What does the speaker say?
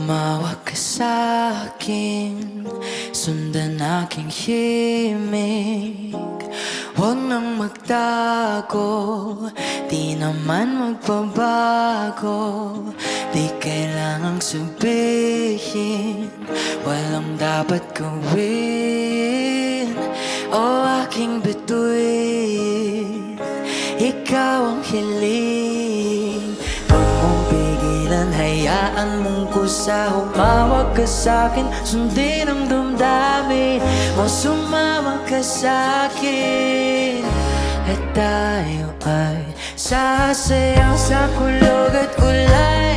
Tumawag ka sa'kin, sundan aking himig. Huwag nang magtago, di naman magbabago. Di kailangang sabihin, walang dapat gawin. O aking bituin, ikaw ang hiling. Huwag mong pigilan, hayaan mong kusa. Humawag ka sa'kin, sundin ang damdamin. O sumama ka sa'kin, at tayo ay sasayaw sa kulog at ulay.